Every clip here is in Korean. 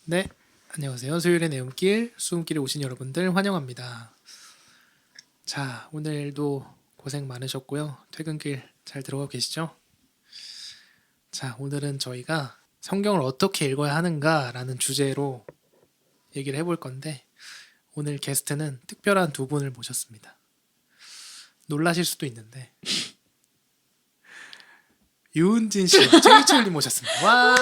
네, 안녕하세요. 수요일의 내음길, 수음길에 오신 여러분들 환영합니다. 자, 오늘도 고생 많으셨고요. 퇴근길 잘 들어가고 계시죠? 자, 오늘은 저희가 성경을 어떻게 읽어야 하는가라는 주제로 얘기를 해볼 건데, 오늘 게스트는 특별한 두 분을 모셨습니다. 놀라실 수도 있는데, 유은진 씨와 최희철님 모셨습니다. 와,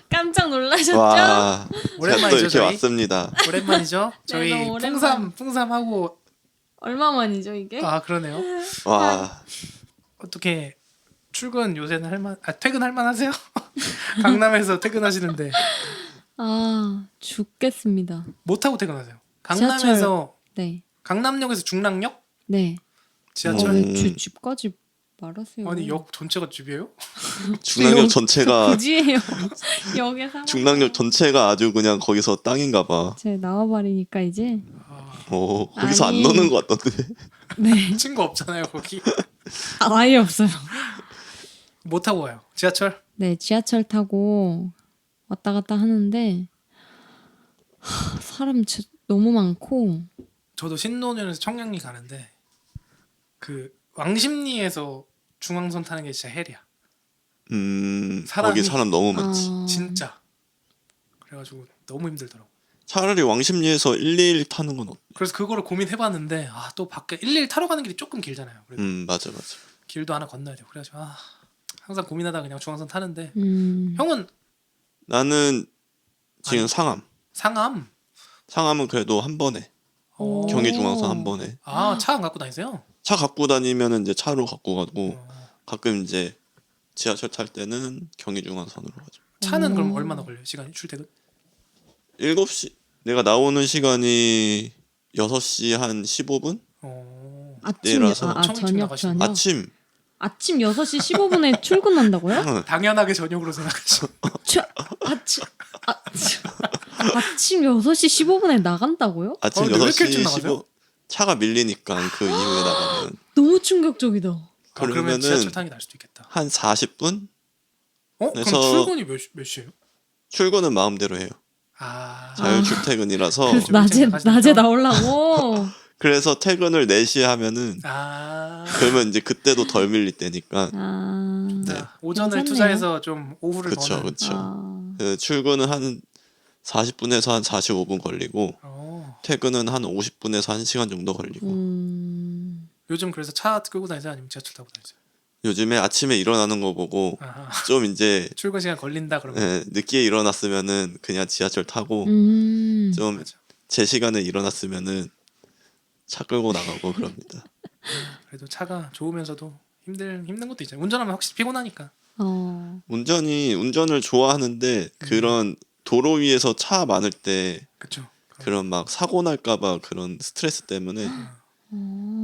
깜짝 놀라셨죠? 와, 제가 또 오랜만이죠, 이렇게 저희? 왔습니다. 오랜만이죠? 저희 너무 오랜만. 풍삼하고, 얼마 만이죠 이게? 아, 그러네요. 와, 어떻게 출근 요새는 퇴근할 만하세요? 강남에서 퇴근하시는데 아 죽겠습니다. 못 타고 퇴근하세요? 강남에서 네, 강남역에서 중랑역? 네. 지하철? 음. 집까지 말하세요. 아니 역 전체가 집이에요? 중랑역 전체가 굳이해요. 역에 사. 중랑역 전체가 아주 그냥 거기서 땅인가봐. 제 나와버리니까 이제. 오, 거기서 아니. 안 노는 것 같던데. 네. 친구 없잖아요 거기. 아예 없어요. 못 타고 와요. 지하철? 네, 지하철 타고 왔다 갔다 하는데 사람 너무 많고. 저도 신논현에서 청량리 가는데 그 왕십리에서 중앙선 타는 게 진짜 헬이야. 거기 사람 너무 많지. 진짜. 그래가지고 너무 힘들더라고. 차라리 왕십리에서 121 타는 건 그래서 그거를 고민해봤는데 또 밖에 111 타러 가는 길이 조금 길잖아요. 그래도 맞아. 길도 하나 건너야 돼요. 그래가지고 항상 고민하다가 그냥 중앙선 타는데 형은 나는 지금 아니. 상암. 상암? 상암은 그래도 한 번에. 오. 경의중앙선 한 번에. 차 안 갖고 다니세요? 차 갖고 다니면은 이제 차로 갖고 가고 어. 가끔 이제 지하철 탈 때는 경의중앙선으로 가죠. 차는 오. 그럼 얼마나 걸려요? 시간이 출퇴근? 7시 내가 나오는 시간이 6시 한 15분? 아침 내려서 엄청 일찍 저녁 나가시네. 저녁. 아침 6시 15분에 출근한다고요? 당연하게 저녁으로 생각하죠. 아침 6시 15분에 나간다고요? 아침 근데 왜 이렇게 6시 일찍 나가세요? 15 차가 밀리니까 그 이후에 나가면 너무 충격적이다. 그러면 그러면은 지하철 타는 게 나을 수도 있겠다. 한 40분? 그럼 그래서- 출근이 몇 시예요? 출근은 마음대로 해요. 자율 출퇴근이라서 그래서 좀 일찍 나가시네요. 낮에 나오려고. 그래서 퇴근을 4시에 하면은 그러면 이제 그때도 덜 밀릴 때니까 네. 오전을 괜찮네요. 투자해서 좀 오후를 그쵸 버는. 아, 그 출근은 한 40분에서 한 45분 걸리고 퇴근은 한 50분에서 1시간 정도 걸리고 요즘 그래서 차 끌고 다니세요? 아니면 지하철 타고 다니세요? 요즘에 아침에 일어나는 거 보고 좀 이제 출근 시간 걸린다 그러면. 늦게 일어났으면은 그냥 지하철 타고 좀 맞아. 제 시간에 일어났으면은 차 끌고 나가고 그럽니다. 그래도 차가 좋으면서도 힘든 것도 있잖아요. 운전하면 확실히 피곤하니까. 운전을 좋아하는데 그런 도로 위에서 차 많을 때 그렇죠. 그런 막 사고 날까봐 그런 스트레스 때문에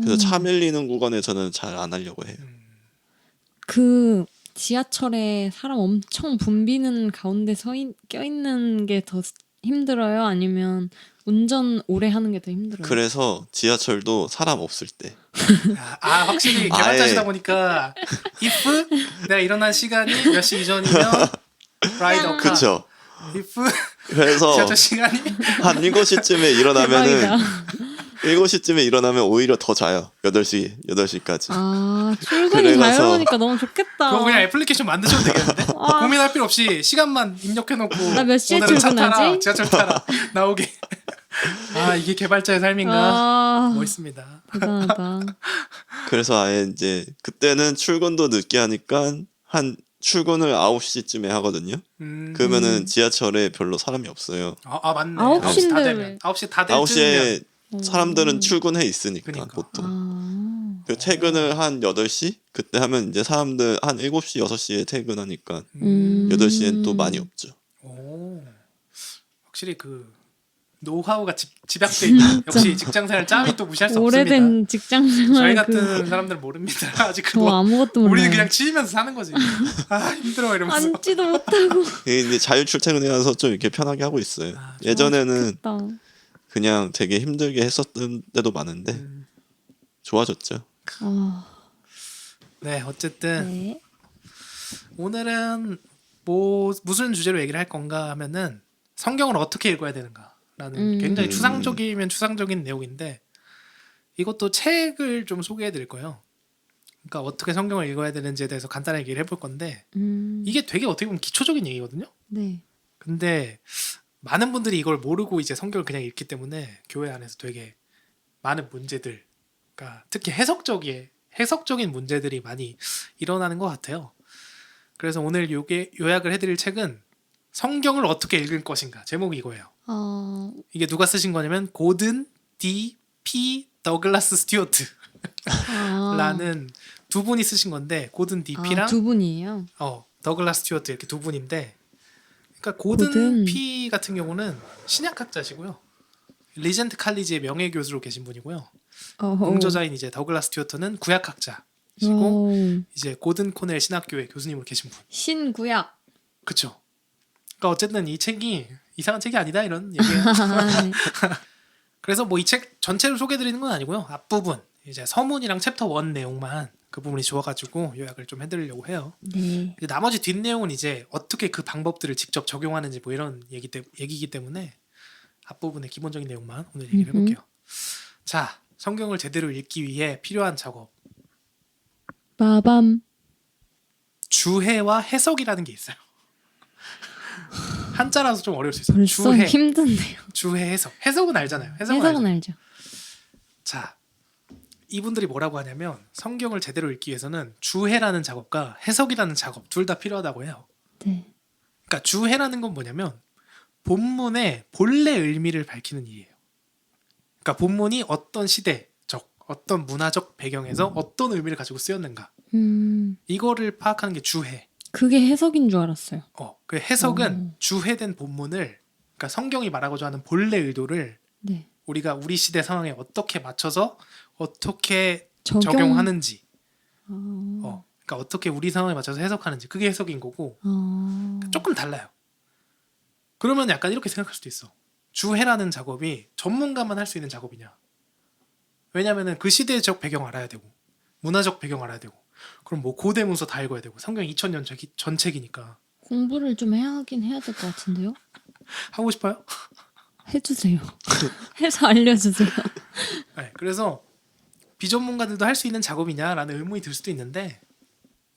그래서 차 밀리는 구간에서는 잘 안 하려고 해요. 그 지하철에 사람 엄청 붐비는 가운데 껴있는 게 더 힘들어요? 아니면 운전 오래 하는 게 더 힘들어요? 그래서 지하철도 사람 없을 때 확실히 개발자시다 보니까 if 내가 일어난 시간이 몇 시 이전이면 라이더 카. 그쵸. if 그래서 지하철 시간이 한 7시쯤에 일어나면은 대박이다. 7시쯤에 일어나면 오히려 더 자요. 8시까지. 출근이 그래가서- 자유로우니까 너무 좋겠다. 그거 그냥 애플리케이션 만드셔도 되겠는데? 고민할 필요 없이 시간만 입력해놓고 나 몇 시에 오늘은 차 타라, 출근하지? 지하철 타라 나오게. 이게 개발자의 삶인가? 멋있습니다. 대단하다. 그래서 아예 이제 그때는 출근도 늦게 하니까 한 출근을 9시쯤에 하거든요. 그러면은 지하철에 별로 사람이 없어요. 맞네. 9시인데 9시 다 왜? 되면 9시 다 될 9시에 쯤이면 사람들은 출근해 있으니까 그러니까. 보통. 그 퇴근을 한 8시? 그때 하면 이제 사람들 한 7시, 6시에 퇴근하니까 8시엔 또 많이 없죠. 확실히 그 노하우가 집약돼 있다. 역시 직장생활 짬이 또 무시할 수 없습니다. 오래된 직장생활 저희 같은 사람들은 모릅니다. 아직 저 아무것도 몰라요. 우리는 그냥 치이면서 사는 거지. 힘들어 이러면서. 앉지도 못하고. 이제 자율 출퇴근해서 좀 이렇게 편하게 하고 있어요. 예전에는 좋겠다. 그냥 되게 힘들게 했었던 때도 많은데 좋아졌죠. 네, 어쨌든 네. 오늘은 뭐 무슨 주제로 얘기를 할 건가 하면은 성경을 어떻게 읽어야 되는가라는 굉장히 추상적이면 추상적인 내용인데 이것도 책을 좀 소개해 드릴 거예요. 그러니까 어떻게 성경을 읽어야 되는지에 대해서 간단하게 얘기를 해볼 건데 이게 되게 어떻게 보면 기초적인 얘기거든요. 네. 근데 많은 분들이 이걸 모르고 이제 성경을 그냥 읽기 때문에 교회 안에서 되게 많은 문제들, 그러니까 특히 해석적인 문제들이 많이 일어나는 것 같아요. 그래서 오늘 요약을 해드릴 책은 성경을 어떻게 읽을 것인가. 제목이 이거예요. 이게 누가 쓰신 거냐면 고든 D. P. 더글라스 스튜어트라는 두 분이 쓰신 건데 고든 D.P랑 두 분이에요. 더글라스 스튜어트 이렇게 두 분인데 그러니까 고든 P 같은 경우는 신약학자시고요. 리젠트 칼리지의 명예 교수로 계신 분이고요. 공저자인 이제 더글라스 스튜어트는 구약학자시고 이제 고든 코넬 신학교의 교수님으로 계신 분. 신구약. 그렇죠. 그러니까 어쨌든 이 책이 이상한 책이 아니다 이런 얘기예요. 네. 그래서 뭐 이 책 전체를 소개해드리는 건 아니고요. 앞부분 이제 서문이랑 챕터 1 내용만 그 부분이 좋아가지고 요약을 좀 해드리려고 해요. 네. 이제 나머지 뒷내용은 이제 어떻게 그 방법들을 직접 적용하는지 뭐 이런 얘기이기 때문에 앞부분의 기본적인 내용만 오늘 얘기를 해볼게요. 자, 성경을 제대로 읽기 위해 필요한 작업. 빠밤. 주해와 해석이라는 게 있어요. 한자라서 좀 어려울 수 있어요. 벌써 주해, 힘드네요. 주해, 해석. 해석은 알잖아요. 해석은 알죠. 자, 이분들이 뭐라고 하냐면 성경을 제대로 읽기 위해서는 주해라는 작업과 해석이라는 작업 둘 다 필요하다고 해요. 네. 그러니까 주해라는 건 뭐냐면 본문의 본래 의미를 밝히는 일이에요. 그러니까 본문이 어떤 시대적, 어떤 문화적 배경에서 어떤 의미를 가지고 쓰였는가 이거를 파악하는 게 주해. 그게 해석인 줄 알았어요. 그 해석은 주해된 본문을 그러니까 성경이 말하고자 하는 본래 의도를 네. 우리가 우리 시대 상황에 어떻게 맞춰서 어떻게 적용하는지 그러니까 어떻게 우리 상황에 맞춰서 해석하는지 그게 해석인 거고 조금 달라요. 그러면 약간 이렇게 생각할 수도 있어. 주해라는 작업이 전문가만 할 수 있는 작업이냐. 왜냐면은 그 시대적 배경 알아야 되고 문화적 배경 알아야 되고 그럼 뭐 고대 문서 다 읽어야 되고 성경 2000년 전책이니까 공부를 좀 해야 될 것 같은데요? 하고 싶어요? 해주세요. 해서 알려주세요. 네, 그래서 비전문가들도 할 수 있는 작업이냐라는 의문이 들 수도 있는데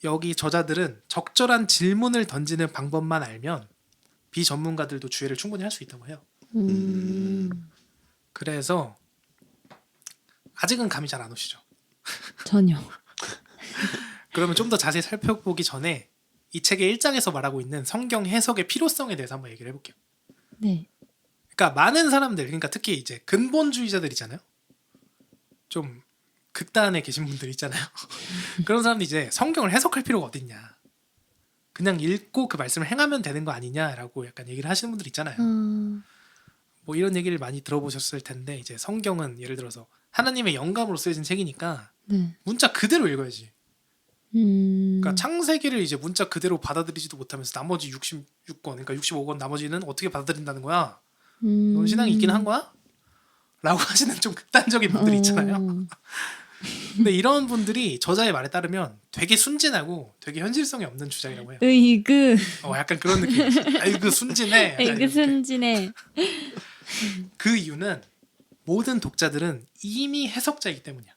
여기 저자들은 적절한 질문을 던지는 방법만 알면 비전문가들도 주해를 충분히 할 수 있다고 해요. 그래서 아직은 감이 잘 안 오시죠? 전혀. 그러면 좀 더 자세히 살펴보기 전에 이 책의 1장에서 말하고 있는 성경 해석의 필요성에 대해서 한번 얘기를 해볼게요. 네. 그러니까 많은 사람들, 그러니까 특히 이제 근본주의자들 있잖아요. 좀 극단에 계신 분들 있잖아요. 그런 사람들이 이제 성경을 해석할 필요가 어딨냐. 그냥 읽고 그 말씀을 행하면 되는 거 아니냐라고 약간 얘기를 하시는 분들 있잖아요. 뭐 이런 얘기를 많이 들어보셨을 텐데 이제 성경은 예를 들어서 하나님의 영감으로 쓰여진 책이니까 네. 문자 그대로 읽어야지. 그러니까 창세기를 이제 문자 그대로 받아들이지도 못하면서 나머지 66권, 그러니까 65권 나머지는 어떻게 받아들인다는 거야? 넌 신앙이 있긴 한 거야? 라고 하시는 좀 극단적인 분들이 있잖아요. 근데 이런 분들이 저자의 말에 따르면 되게 순진하고 되게 현실성이 없는 주장이라고 해요. 으이그. 약간 그런 느낌. 아이고 순진해. 약간 으이그 이렇게. 순진해. 그 이유는 모든 독자들은 이미 해석자이기 때문이야.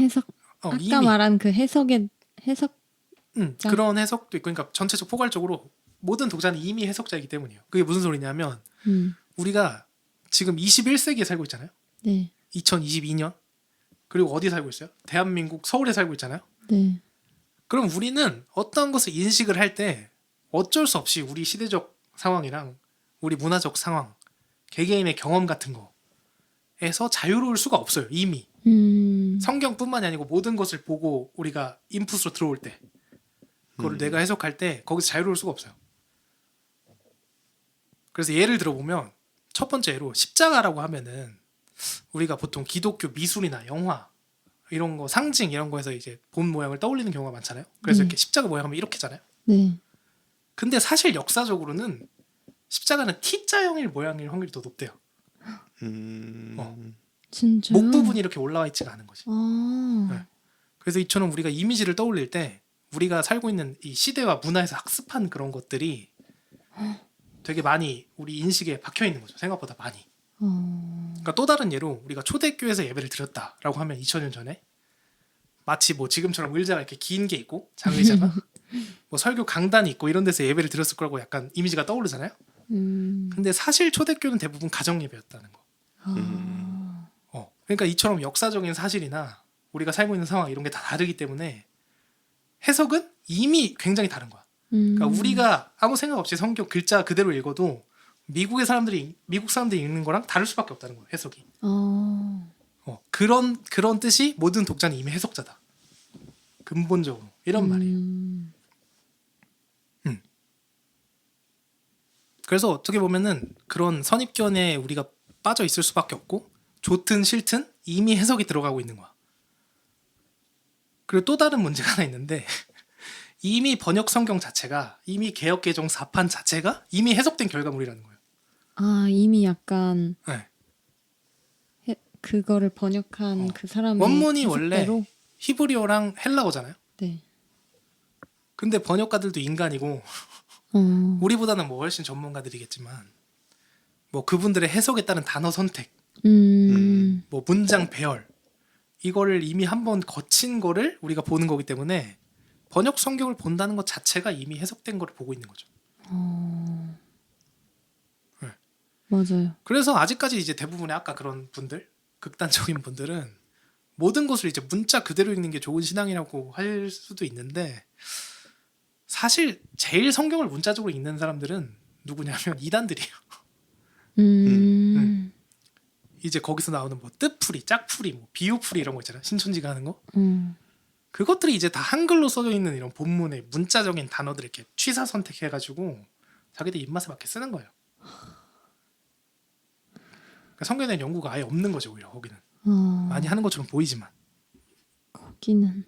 해석. 아까 이미. 말한 그 해석의 해석. 그런 해석도 있고, 그러니까 전체적 포괄적으로 모든 독자는 이미 해석자이기 때문이에요. 그게 무슨 소리냐면 우리가 지금 21세기에 살고 있잖아요. 네. 2022년. 그리고 어디 살고 있어요? 대한민국 서울에 살고 있잖아요. 네. 그럼 우리는 어떤 것을 인식을 할 때 어쩔 수 없이 우리 시대적 상황이랑 우리 문화적 상황, 개개인의 경험 같은 거에서 자유로울 수가 없어요. 이미. 성경뿐만이 아니고 모든 것을 보고 우리가 인풋으로 들어올 때 그거를 내가 해석할 때 거기서 자유로울 수가 없어요. 그래서 예를 들어보면 첫 번째 예로 십자가라고 하면은 우리가 보통 기독교 미술이나 영화 이런 거 상징 이런 거에서 이제 본 모양을 떠올리는 경우가 많잖아요. 그래서 이렇게 십자가 모양하면 이렇게잖아요. 네. 근데 사실 역사적으로는 십자가는 T자형일 모양일 확률이 더 높대요. 진짜요? 목 부분이 이렇게 올라와 있지가 않은 거지. 아. 네. 그래서 이처럼 우리가 이미지를 떠올릴 때 우리가 살고 있는 이 시대와 문화에서 학습한 그런 것들이 되게 많이 우리 인식에 박혀 있는 거죠. 생각보다 많이. 그러니까 또 다른 예로 우리가 초대교회에서 예배를 드렸다라고 하면 2000년 전에 마치 뭐 지금처럼 의자가 이렇게 긴 게 있고 장의자가 뭐 설교 강단이 있고 이런 데서 예배를 드렸을 거라고 약간 이미지가 떠오르잖아요. 근데 사실 초대교회는 대부분 가정 예배였다는 거. 그러니까 이처럼 역사적인 사실이나 우리가 살고 있는 상황 이런 게 다 다르기 때문에 해석은 이미 굉장히 다른 거야. 그러니까 우리가 아무 생각 없이 성경 글자 그대로 읽어도 미국 사람들이 읽는 거랑 다를 수밖에 없다는 거야. 해석이. 그런 뜻이 모든 독자는 이미 해석자다. 근본적으로 이런 말이에요. 그래서 어떻게 보면은 그런 선입견에 우리가 빠져 있을 수밖에 없고 좋든 싫든 이미 해석이 들어가고 있는 거야. 그리고 또 다른 문제가 하나 있는데 이미 번역 성경 자체가 이미 개역 개정 4판 자체가 이미 해석된 결과물이라는 거예요. 아 이미 약간 네. 그거를 번역한 그 사람의 원문이 원래 해석대로? 히브리어랑 헬라어잖아요. 네. 근데 번역가들도 인간이고 우리보다는 뭐 훨씬 전문가들이겠지만 뭐 그분들의 해석에 따른 단어 선택, 뭐 문장 배열 이거를 이미 한번 거친 거를 우리가 보는 거기 때문에 번역 성경을 본다는 것 자체가 이미 해석된 거를 보고 있는 거죠. 네. 맞아요. 그래서 아직까지 이제 대부분의 아까 그런 분들, 극단적인 분들은 모든 것을 이제 문자 그대로 읽는 게 좋은 신앙이라고 할 수도 있는데 사실 제일 성경을 문자적으로 읽는 사람들은 누구냐면 이단들이에요. 이제 거기서 나오는 뭐 뜻풀이, 짝풀이, 뭐 비유풀이 이런 거 있잖아요. 신천지가 하는 거. 그것들이 이제 다 한글로 써져 있는 이런 본문의 문자적인 단어들을 이렇게 취사 선택해가지고 자기들 입맛에 맞게 쓰는 거예요. 그러니까 성경에 대한 연구가 아예 없는 거죠. 오히려 거기는. 많이 하는 것처럼 보이지만. 거기는.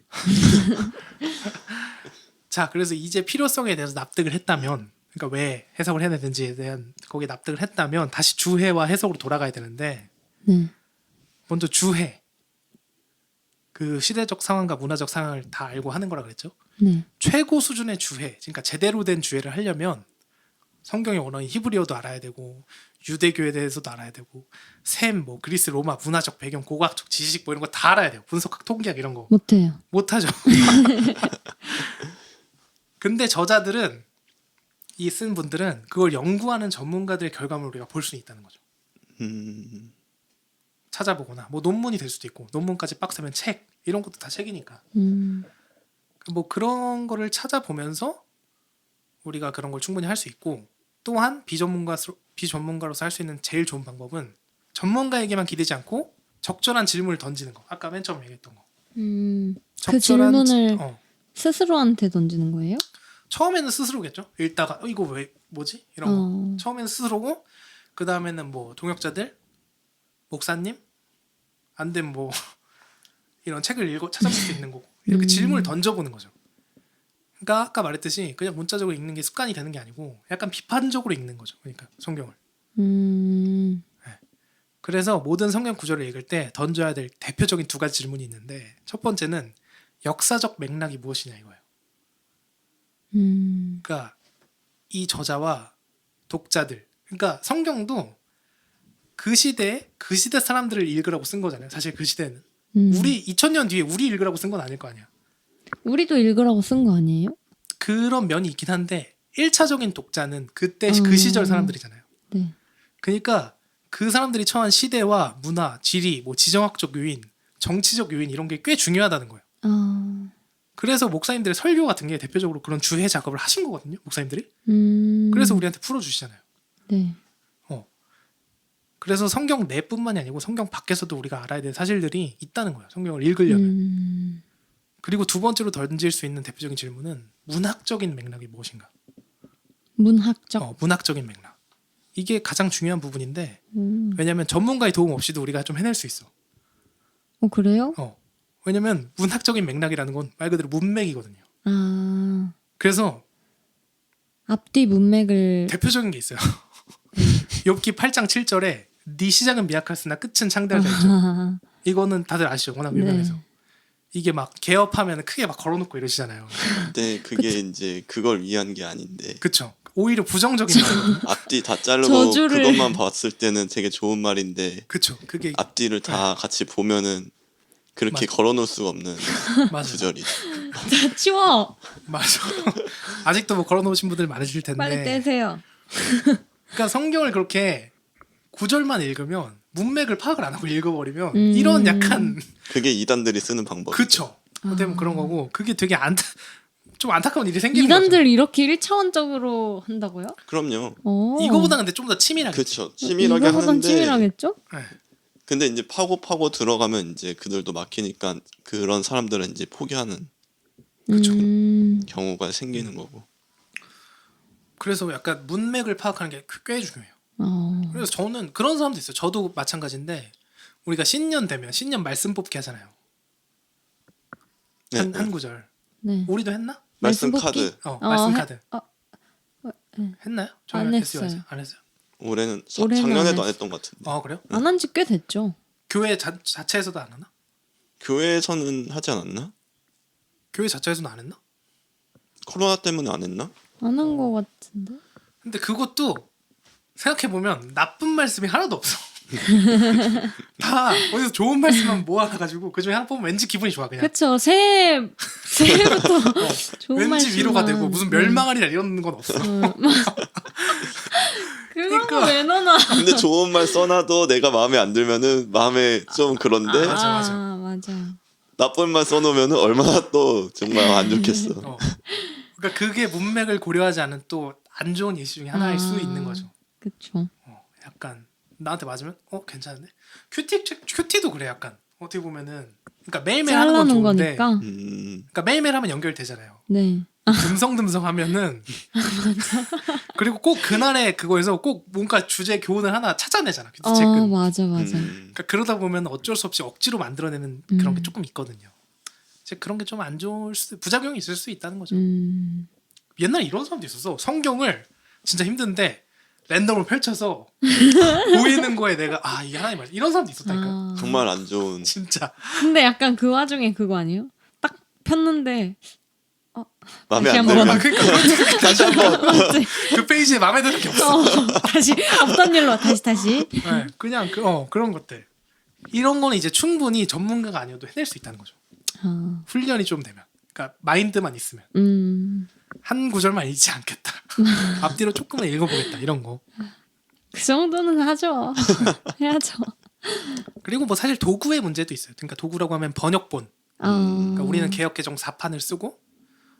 자, 그래서 이제 필요성에 대해서 납득을 했다면, 그러니까 왜 해석을 해야 되는지에 대한 거기에 납득을 했다면 다시 주해와 해석으로 돌아가야 되는데 네. 먼저 주해. 그 시대적 상황과 문화적 상황을 다 알고 하는 거라 그랬죠. 네. 최고 수준의 주해, 그러니까 제대로 된 주해를 하려면 성경의 원어인 히브리어도 알아야 되고 유대교에 대해서도 알아야 되고 셈, 뭐 그리스, 로마 문화적 배경, 고고학적 지식 뭐 이런 거 다 알아야 돼요. 분석학, 통계학 이런 거 못해요. 못하죠. 근데 저자들은 이 쓴 분들은 그걸 연구하는 전문가들의 결과물을 우리가 볼 수 있다는 거죠. 찾아보거나 뭐 논문이 될 수도 있고 논문까지 빡세면 책 이런 것도 다 책이니까 뭐 그런 거를 찾아보면서 우리가 그런 걸 충분히 할 수 있고 또한 비전문가로서 할 수 있는 제일 좋은 방법은 전문가에게만 기대지 않고 적절한 질문을 던지는 거. 아까 맨 처음 얘기했던 거. 그 질문을 스스로한테 던지는 거예요? 처음에는 스스로겠죠. 읽다가 이거 왜 뭐지? 이런 거. 처음에는 스스로고 그 다음에는 뭐 동역자들, 목사님, 안 되면 뭐 이런 책을 읽어 찾아볼 수 있는 거고 이렇게 질문을 던져보는 거죠. 그러니까 아까 말했듯이 그냥 문자적으로 읽는 게 습관이 되는 게 아니고 약간 비판적으로 읽는 거죠. 그러니까 성경을. 네. 그래서 모든 성경 구절을 읽을 때 던져야 될 대표적인 두 가지 질문이 있는데 첫 번째는 역사적 맥락이 무엇이냐 이거예요. 그러니까 이 저자와 독자들, 그러니까 성경도 그 시대 사람들을 읽으라고 쓴 거잖아요. 사실 그 시대는 우리 2000년 뒤에 우리 읽으라고 쓴 건 아닐 거 아니야. 우리도 읽으라고 쓴 거 아니에요? 그런 면이 있긴 한데 1차적인 독자는 그때 그 시절 사람들이잖아요. 네. 그러니까 그 사람들이 처한 시대와 문화, 지리, 뭐 지정학적 요인, 정치적 요인 이런 게 꽤 중요하다는 거예요. 그래서 목사님들의 설교 같은 게 대표적으로 그런 주해 작업을 하신 거거든요. 목사님들이. 그래서 우리한테 풀어주시잖아요. 네. 그래서 성경 내뿐만이 아니고 성경 밖에서도 우리가 알아야 될 사실들이 있다는 거예요. 성경을 읽으려면. 그리고 두 번째로 던질 수 있는 대표적인 질문은 문학적인 맥락이 무엇인가? 문학적인 맥락. 이게 가장 중요한 부분인데 왜냐하면 전문가의 도움 없이도 우리가 좀 해낼 수 있어. 그래요? 왜냐면 문학적인 맥락이라는 건 말 그대로 문맥이거든요. 그래서 앞뒤 문맥을 대표적인 게 있어요. 욥기 8장 7절에 네 시작은 미약하으나 끝은 창대하다 있죠. 이거는 다들 아시죠? 워낙 유명해서. 네. 이게 막 개업하면 크게 막 걸어놓고 이러시잖아요. 근데 그게 이제 그걸 위한 게 아닌데 그쵸? 오히려 부정적인 말이거든요. 앞뒤 다 자르고 저주를- 그것만 봤을 때는 되게 좋은 말인데 그쵸? 그게 앞뒤를 다 같이 보면은 그렇게 맞아. 걸어놓을 수가 없는 맞아. 구절이. 치워. 맞아. 아직도 뭐 걸어놓으신 분들 많으실 텐데. 빨리 떼세요. 그러니까 성경을 그렇게 구절만 읽으면 문맥을 파악을 안 하고 읽어버리면 음. 이런 약간 그게 이단들이 쓰는 방법. 그쵸? 어떻게 보면 그런 거고 그게 되게 좀 안타까운 일이 생기는 이단들 이렇게 1차원적으로 한다고요? 그럼요. 오. 거죠. 이거보다 근데 좀 더 치밀하게. 그렇죠. 치밀하게 이거보단 하는데 치밀하겠죠? 근데 이제 파고 들어가면 이제 그들도 막히니까 그런 사람들은 이제 포기하는 그쵸. 경우가 생기는 거고. 그래서 약간 문맥을 파악하는 게 꽤 중요해요. 그래서 저는 그런 사람도 있어요. 저도 마찬가지인데 우리가 신년 되면 신년 말씀 뽑기 하잖아요. 네, 한 구절. 네. 우리도 했나? 말씀 말씀 뽑기? 카드 말씀 해- 카드. 네. 했나요? 안 저희는 했어요. 했어요. 안 했어요. 올해는 올해는 작년에도 안 안 했던 것 같은데. 아 그래요? 안 한 지 꽤 됐죠. 교회 자체에서도 안 하나? 교회에서는 하지 않았나? 교회 자체에서는 안 했나? 코로나 때문에 안 했나? 안 한 거 같은데. 근데 그것도 생각해 보면 나쁜 말씀이 하나도 없어. 다 어디서 좋은 말씀만 모아가지고 그 중에 하나 뽑으면 왠지 기분이 좋아 그냥. 그쵸. 새해부터 좋은 왠지 말씀만. 위로가 되고 무슨 멸망하리라 이런 건 없어. 그런 그러니까. 거 왜 넣어놔? 근데 좋은 말 써놔도 내가 마음에 안 들면은 마음에 좀 그런데 맞아. 맞아. 나쁜 말 써놓으면은 얼마나 또 정말 안 좋겠어. 그러니까 그게 문맥을 고려하지 않은 또 안 좋은 예시 중에 하나일 수 있는 거죠. 그쵸. 약간 나한테 맞으면 괜찮은데 큐티도 그래 약간 어떻게 보면은 그러니까 매일매일 하는 건 잘라놓은 좋은데 거니까. 그러니까 매일매일 하면 연결되잖아요. 네. 듬성듬성 하면은 그리고 꼭 그날에 그거에서 꼭 뭔가 주제 교훈을 하나 찾아내잖아 큐티책은. 맞아. 그러니까 그러다 보면 어쩔 수 없이 억지로 만들어내는 그런 게 조금 있거든요. 이제 그런 게 좀 안 좋을 부작용이 있을 수 있다는 거죠. 옛날에 이런 사람도 있었어. 성경을 진짜 힘든데 랜덤을 펼쳐서 보이는 거에 내가 이게 하나님 말 이런 사람도 있었다니까. 정말 안 좋은. 진짜 근데 약간 그 와중에 그거 아니에요? 딱 폈는데 마음에 다시 안 한번. 들면 그러니까 다시 한번. 그 페이지에 마음에 드는 게 없어. 다시 없던 일로 다시. 네, 그냥 그런 것들 이런 거는 이제 충분히 전문가가 아니어도 해낼 수 있다는 거죠. 훈련이 좀 되면. 그러니까 마인드만 있으면 한 구절만 읽지 않겠다. 앞뒤로 조금만 읽어보겠다 이런 거. 그 정도는 하죠. 해야죠. 그리고 뭐 사실 도구의 문제도 있어요. 그러니까 도구라고 하면 번역본. 그러니까 우리는 개역개정 4판을 쓰고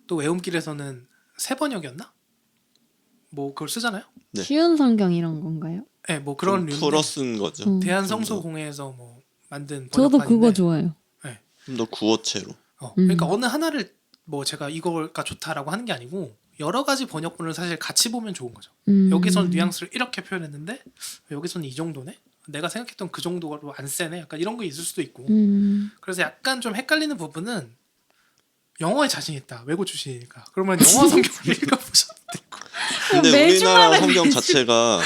또 외움길에서는 세 번역이었나? 뭐 그걸 쓰잖아요. 네. 쉬운 성경 이런 건가요? 네, 뭐 그런 좀 류인데 풀어 쓴 거죠. 대한성소공회에서 뭐 만든 저도 번역판인데 그거 좋아해요. 좀 더 구어체로. 그러니까 어느 하나를 뭐 제가 이거가 좋다라고 하는 게 아니고 여러 가지 번역본을 사실 같이 보면 좋은 거죠. 여기서는 뉘앙스를 이렇게 표현했는데 여기서는 이 정도네. 내가 생각했던 그 정도로 안 세네. 약간 이런 거 있을 수도 있고. 그래서 약간 좀 헷갈리는 부분은 영어에 자신 있다. 외고 출신이니까. 그러면 영어 성경을 읽어보셔도 되고. 근데 매주마다 우리나라 성경 자체가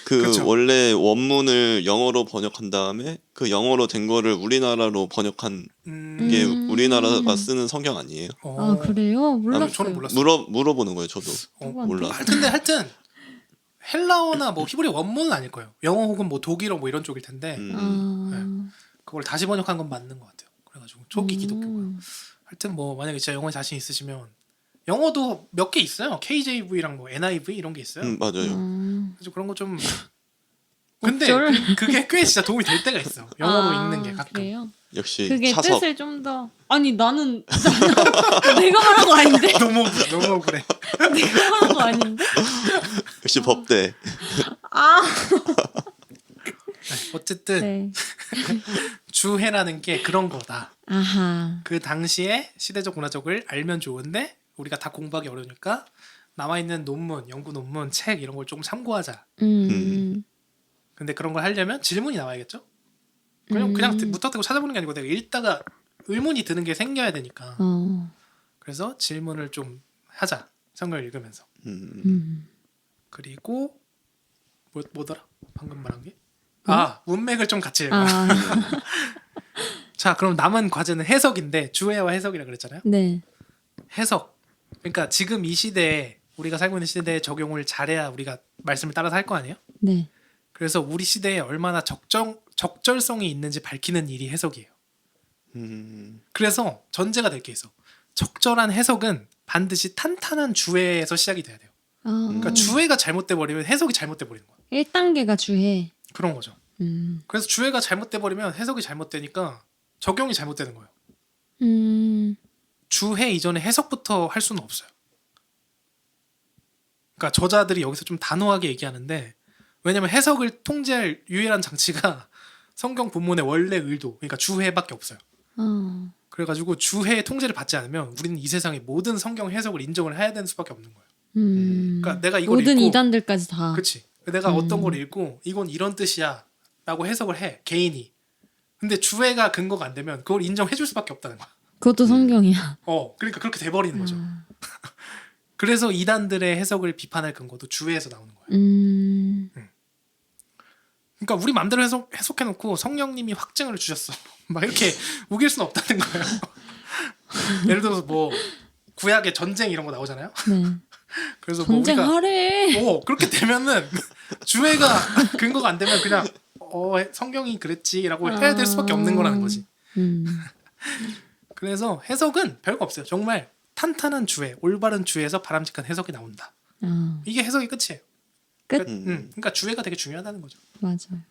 그 그쵸. 원래 원문을 영어로 번역한 다음에 그 영어로 된 거를 우리나라로 번역한 게 우리나라가 쓰는 성경 아니에요? 그래요? 몰랐어요. 저는 몰랐어요. 물어보는 거예요, 저도. 몰라. 근데 하여튼 헬라어나 뭐 히브리 원문은 아닐 거예요. 영어 혹은 뭐 독일어 뭐 이런 쪽일 텐데 그걸 다시 번역한 건 맞는 것 같아요. 그래가지고 초기 기독교고요. 하여튼 뭐 만약에 진짜 영어에 자신 있으시면 영어도 몇 개 있어요. KJV랑 뭐 NIV 이런 게 있어요. 맞아요. 그래서 그런 거 좀 근데 어쩔? 그게 꽤 진짜 도움이 될 때가 있어. 영어로 읽는 게 가끔. 그래요? 역시 그게 차석. 뜻을 좀 더 아니 나는 내가 말한 거 아닌데 너무 억울해. 내가 말한 거 아닌데 역시 법대. 어쨌든 네. 주해라는 게 그런 거다. 아하 그 당시에 시대적 문화적을 알면 좋은데 우리가 다 공부하기 어려우니까 나와 있는 논문, 연구 논문, 책 이런 걸 조금 참고하자. 근데 그런 걸 하려면 질문이 나와야겠죠? 그냥 무턱대고 찾아보는 게 아니고 내가 읽다가 의문이 드는 게 생겨야 되니까. 그래서 질문을 좀 하자. 성경을 읽으면서. 그리고 뭐더라? 방금 말한 게? 문맥을 좀 같이 읽어. 자, 그럼 남은 과제는 해석인데 주해와 해석이라 그랬잖아요. 네. 해석. 그러니까 지금 이 시대에 우리가 살고 있는 시대에 적용을 잘해야 우리가 말씀을 따라서 할 거 아니에요? 네. 그래서 우리 시대에 얼마나 적절성이 있는지 밝히는 일이 해석이에요. 그래서 전제가 될 게 있어. 적절한 해석은 반드시 탄탄한 주해에서 시작이 돼야 돼요. 그러니까 주해가 잘못돼 버리면 해석이 잘못돼 버리는 거야. 1단계가 주해. 그런 거죠. 그래서 주해가 잘못돼 버리면 해석이 잘못되니까 적용이 잘못되는 거예요. 주해 이전에 해석부터 할 수는 없어요. 그러니까 저자들이 여기서 좀 단호하게 얘기하는데, 왜냐면 해석을 통제할 유일한 장치가 성경 본문의 원래 의도, 그러니까 주해밖에 없어요. 그래가지고 주해의 통제를 받지 않으면 우리는 이 세상의 모든 성경 해석을 인정을 해야 되는 수밖에 없는 거예요. 그러니까 내가 이걸 모든 읽고, 이단들까지 다. 그렇지. 내가 어떤 걸 읽고 이건 이런 뜻이야라고 해석을 해, 개인이. 근데 주해가 근거가 안 되면 그걸 인정해줄 수밖에 없다는 거야. 그것도 성경이야. 그러니까 그렇게 돼버리는 거죠. 그래서 이단들의 해석을 비판할 근거도 주해에서 나오는 거예요. 그러니까 우리 맘대로 해석해놓고 성령님이 확증을 주셨어. 막 이렇게 우길 수는 없다는 거예요. 예를 들어서 뭐 구약의 전쟁 이런 거 나오잖아요. 네. 그래서 뭐 우리가 전쟁하래. 그렇게 되면은 주해가 근거가 안 되면 그냥 성경이 그랬지라고 해야 될 수밖에 없는 거라는 거지. 그래서 해석은 별거 없어요. 정말 탄탄한 주해, 올바른 주해에서 바람직한 해석이 나온다. 이게 해석이 끝이에요. 끝. 그러니까 주해가 되게 중요하다는 거죠. 맞아요.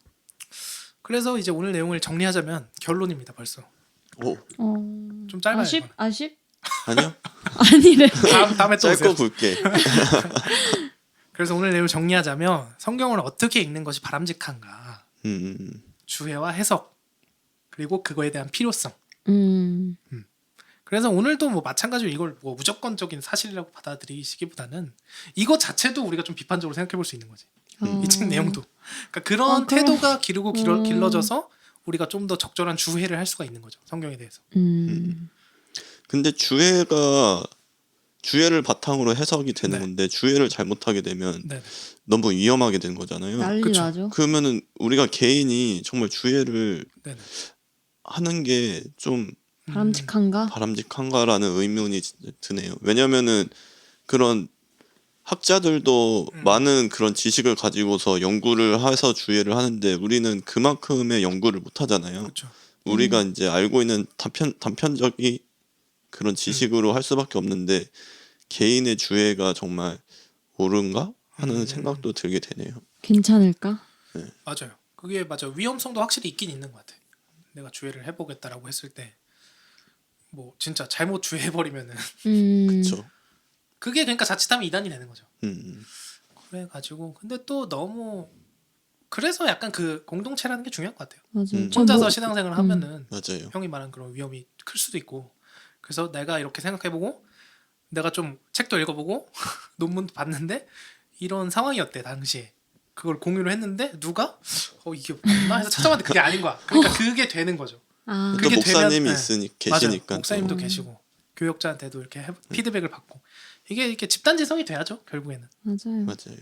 그래서 이제 오늘 내용을 정리하자면 결론입니다. 벌써 오 좀 짧아요. 아쉽? 이거는. 아쉽? 아니요 아니래. 다음에 또 오세요. 짧고 굵게. 그래서 오늘 내용을 정리하자면 성경을 어떻게 읽는 것이 바람직한가, 주해와 해석, 그리고 그거에 대한 필요성. 그래서 오늘도 뭐 마찬가지로 이걸 뭐 무조건적인 사실이라고 받아들이시기보다는 이거 자체도 우리가 좀 비판적으로 생각해 볼 수 있는 거지. 이 책 내용도. 그러니까 그런 태도가 기르고 길러져서 우리가 좀 더 적절한 주해를 할 수가 있는 거죠. 성경에 대해서. 근데 주해를 바탕으로 해석이 되는 건데 주해를 잘못하게 되면 너무 위험하게 되는 거잖아요. 난리 그쵸. 나죠. 그러면은 우리가 개인이 정말 주해를 네네. 하는 게 좀 바람직한가? 바람직한가라는 의문이 드네요. 왜냐면은 그런 학자들도 많은 그런 지식을 가지고서 연구를 해서 주해를 하는데 우리는 그만큼의 연구를 못 하잖아요. 그렇죠. 우리가 이제 알고 있는 단편적인 그런 지식으로 할 수밖에 없는데 개인의 주해가 정말 옳은가 하는 생각도 들게 되네요. 괜찮을까? 맞아요. 그게 맞아요. 위험성도 확실히 있긴 있는 것 같아. 내가 주해를 해보겠다라고 했을 때 뭐 진짜 잘못 주해해버리면은 그렇죠. 그게 그러니까 자칫하면 이단이 되는 거죠. 음. 그래가지고 근데 또 너무 그래서 약간 그 공동체라는 게 중요한 것 같아요. 맞아요. 혼자서 신앙생활을 하면은 맞아요. 형이 말한 그런 위험이 클 수도 있고, 그래서 내가 이렇게 생각해보고 내가 좀 책도 읽어보고 논문도 봤는데 이런 상황이었대 당시에. 그걸 공유를 했는데 누가 이게 맞나 해서 찾아봤는데 그게 아닌 거야. 그러니까 그게 되는 거죠. 아, 또 그게 목사님이 되면, 계시니까 맞아요. 목사님도 계시고 교역자한테도 이렇게 피드백을 받고 이게 이렇게 집단지성이 돼야죠 결국에는. 맞아요. 맞아요.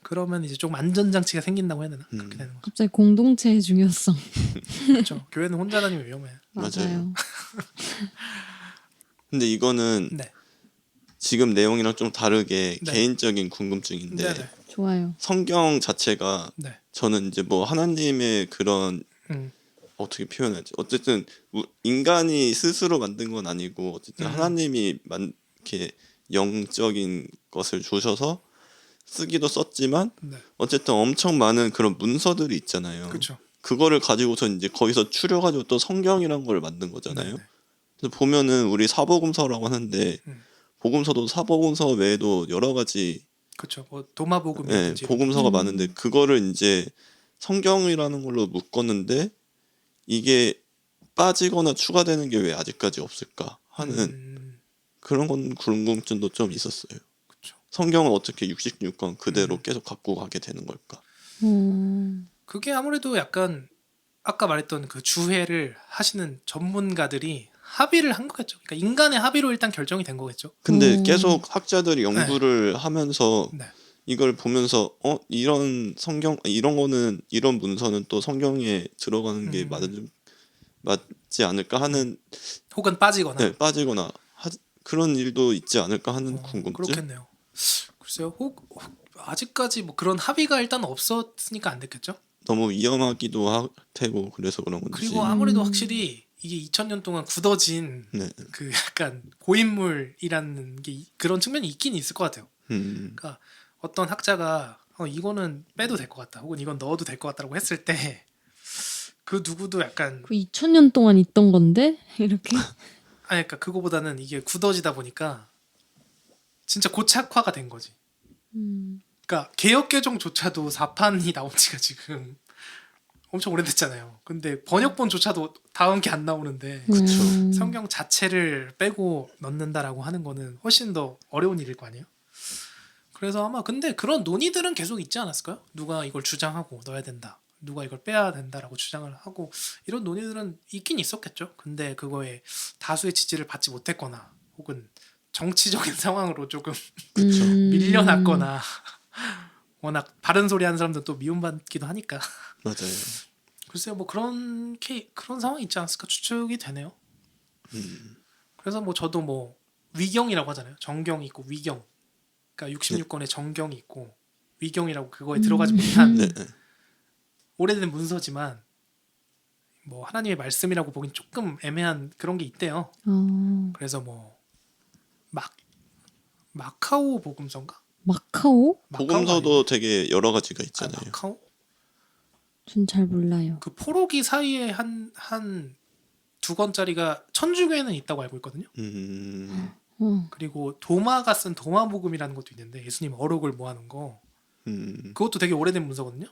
그러면 이제 조금 안전장치가 생긴다고 해야 되나? 그렇게 되는 거죠. 갑자기 공동체의 중요성. 그렇죠. 교회는 혼자 다니면 위험해. 맞아요. 근데 이거는 네. 지금 내용이랑 좀 다르게 네. 개인적인 궁금증인데 네네. 좋아요. 성경 자체가 네. 저는 이제 뭐 하나님의 그런 어떻게 표현하지? 어쨌든 인간이 스스로 만든 건 아니고 어쨌든 하나님이 이렇게 영적인 것을 주셔서 쓰기도 썼지만 네. 어쨌든 엄청 많은 그런 문서들이 있잖아요. 그렇죠. 그거를 가지고서 이제 거기서 추려가지고 또 성경이란 걸 만든 거잖아요. 네네. 그래서 보면은 우리 사복음서라고 하는데 복음서도 사복음서 외에도 여러 가지 그렇죠. 뭐 도마복음이든지 복음서가 많은데 그거를 이제 성경이라는 걸로 묶었는데 이게 빠지거나 추가되는 게 왜 아직까지 없을까 하는 그런 건 궁금증도 좀 있었어요. 그쵸. 성경은 어떻게 66권 그대로 계속 갖고 가게 되는 걸까? 그게 아무래도 약간 아까 말했던 그 주해를 하시는 전문가들이 합의를 한 거겠죠. 그러니까 인간의 합의로 일단 결정이 된 거겠죠. 근데 계속 학자들이 연구를 하면서 네. 이걸 보면서 이런 성경 이런 거는 이런 문서는 또 성경에 들어가는 게 맞은 맞지 않을까 하는 혹은 빠지거나. 네, 빠지거나 그런 일도 있지 않을까 하는 궁금증. 그렇겠네요. 글쎄요. 아직까지 뭐 그런 합의가 일단 없었으니까 안 됐겠죠. 너무 위험하기도 할 테고 그래서 그런 건지. 그리고 아무래도 확실히 이게 2000년 동안 굳어진 네. 그 약간 고인물이라는 게 그런 측면이 있긴 있을 것 같아요. 그러니까 어떤 학자가 이거는 빼도 될 것 같다, 혹은 이건 넣어도 될 것 같다라고 했을 때 그 누구도 약간 그 2000년 동안 있던 건데 이렇게 아니 그러니까 그거보다는 이게 굳어지다 보니까 진짜 고착화가 된 거지. 그러니까 개혁개정조차도 4판이 나온 지가 지금 엄청 오래됐잖아요. 근데 번역본조차도 다음 게 안 나오는데 성경 자체를 빼고 넣는다라고 하는 거는 훨씬 더 어려운 일일 거 아니에요. 그래서 아마 근데 그런 논의들은 계속 있지 않았을까요? 누가 이걸 주장하고 넣어야 된다, 누가 이걸 빼야 된다라고 주장을 하고, 이런 논의들은 있긴 있었겠죠. 근데 그거에 다수의 지지를 받지 못했거나 혹은 정치적인 상황으로 조금 밀려났거나 워낙 바른 소리 하는 사람들 또 미움받기도 하니까 맞아요. 글쎄요, 뭐 그런 상황이 있지 않았을까 추측이 되네요. 그래서 뭐 저도 뭐 위경이라고 하잖아요. 정경이 있고 위경. 그러니까 66권의 정경이 있고 위경이라고 그거에 들어가지 못한 네. 오래된 문서지만 뭐 하나님의 말씀이라고 보긴 조금 애매한 그런 게 있대요. 그래서 뭐 마카오 복음서인가? 마카오? 복음서도 되게 여러 가지가 있잖아요. 마카오? 전 잘 몰라요. 그 포로기 사이에 한 두 권짜리가 천주교에는 있다고 알고 있거든요. 그리고 도마가 쓴 도마복음이라는 것도 있는데 예수님 어록을 모아놓은 거. 그것도 되게 오래된 문서거든요.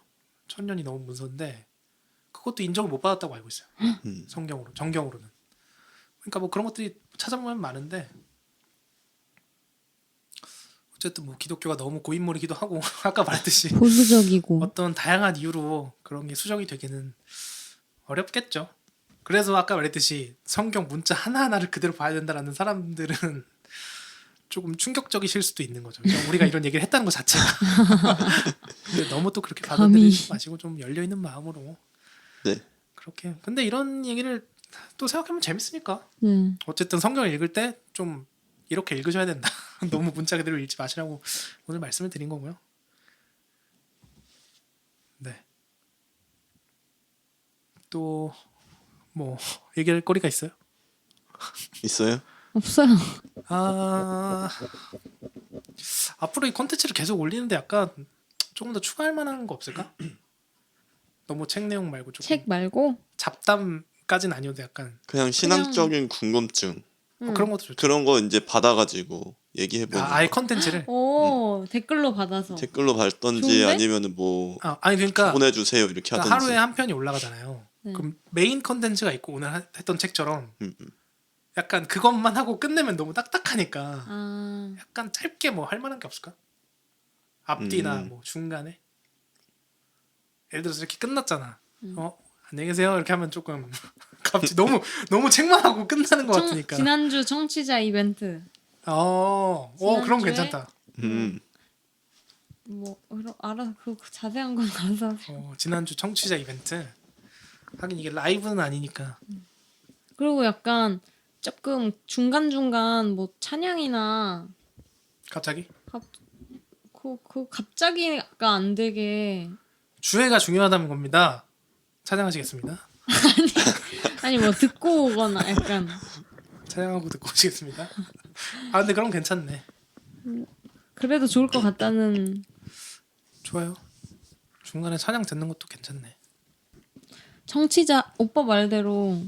1000년이 넘은 문서인데 그것도 인정을 못 받았다고 알고 있어요. 정경으로는. 그러니까 뭐 그런 것들이 찾아보면 많은데 어쨌든 뭐 기독교가 너무 고인물이기도 하고 아까 말했듯이 보수적이고 어떤 다양한 이유로 그런 게 수정이 되기는 어렵겠죠. 그래서 아까 말했듯이 성경 문자 하나하나를 그대로 봐야 된다라는 사람들은 조금 충격적이실 수도 있는 거죠. 우리가 이런 얘기를 했다는 것 자체가. 근데 너무 또 그렇게 받아들이지 마시고 좀 열려있는 마음으로. 네. 그렇게. 근데 이런 얘기를 또 생각하면 재밌으니까. 네. 어쨌든 성경을 읽을 때 좀 이렇게 읽으셔야 된다. 너무 문자 그대로 읽지 마시라고 오늘 말씀을 드린 거고요. 네. 또 뭐 얘기할 거리가 있어요? 있어요? 없어요. 앞으로 이 콘텐츠를 계속 올리는데 약간 조금 더 추가할 만한 거 없을까? 너무 책 내용 말고 조금 책 말고 잡담까지는 아니어도 약간 그냥 신앙적인 궁금증 그런 것도 좋죠. 그런 거 이제 받아가지고 얘기해보는 아예 컨텐츠를 오 댓글로 받아서 댓글로 받던지 좋은데? 아니면은 뭐 아니 그러니까 보내주세요 이렇게 하든지. 하루에 한 편이 올라가잖아요. 네. 그럼 메인 컨텐츠가 있고 오늘 했던 책처럼 약간 그것만 하고 끝내면 너무 딱딱하니까 약간 짧게 뭐 할 만한 게 없을까? 앞뒤나 뭐 중간에 예를 들어서 이렇게 끝났잖아. 안녕히 계세요 이렇게 하면 조금 갑자기 너무 책만 하고 끝나는 것 같으니까. 지난주 청취자 이벤트 그런 거 지난주에- 괜찮다. 뭐 알아서 그 자세한 건 알아서 지난주 청취자 이벤트 하긴 이게 라이브는 아니니까. 그리고 약간 조금 중간중간 뭐 찬양이나 갑자기 그 갑자기가 안 되게 주회가 중요하다는 겁니다. 찬양하시겠습니다. 아니 뭐 듣고 오거나 약간 찬양하고 듣고 오시겠습니다. 근데 그럼 괜찮네. 그래도 좋을 것 같다는. 좋아요. 중간에 찬양 듣는 것도 괜찮네. 청취자 오빠 말대로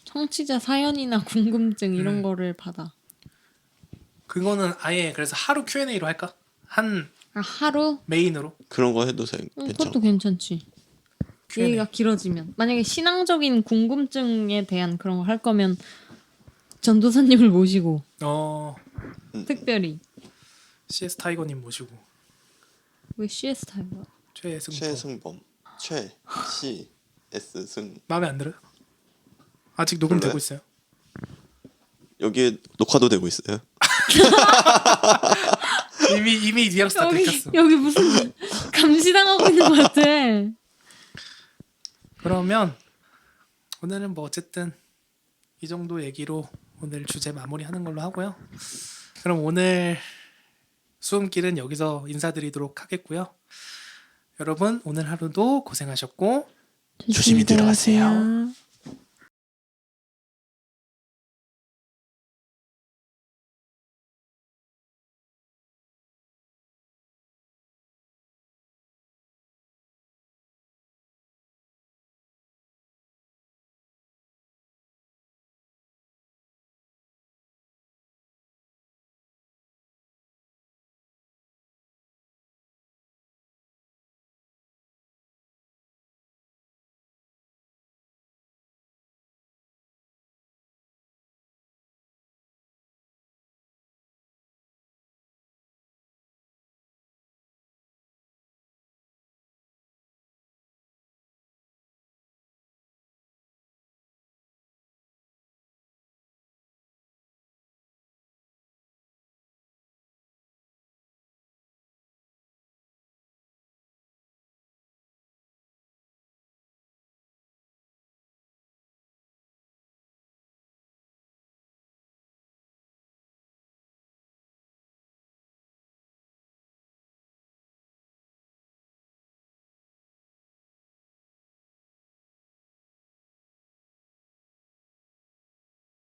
청취자 사연이나 궁금증 이런 거를 받아. 그거는 아예 그래서 하루 Q&A로 할까? 한 하루? 메인으로. 그런 거 해도 그것도 괜찮고. 괜찮지. Q&A. 얘기가 길어지면 만약에 신앙적인 궁금증에 대한 그런 거 할 거면 전도사님을 모시고 특별히 CS 타이거님 모시고 왜 CS 타입이야? 최승범 최S승 마음에 안 들어요? 아직 녹음되고 별로야? 있어요? 여기에 녹화도 되고 있어요. 이미 뉘앙스 다 들켰어. 여기 무슨 감시당하고 있는 것 같아. 그러면 오늘은 뭐 어쨌든 이 정도 얘기로 오늘 주제 마무리하는 걸로 하고요. 그럼 오늘 수음길은 여기서 인사드리도록 하겠고요. 여러분 오늘 하루도 고생하셨고 조심히 들어가세요.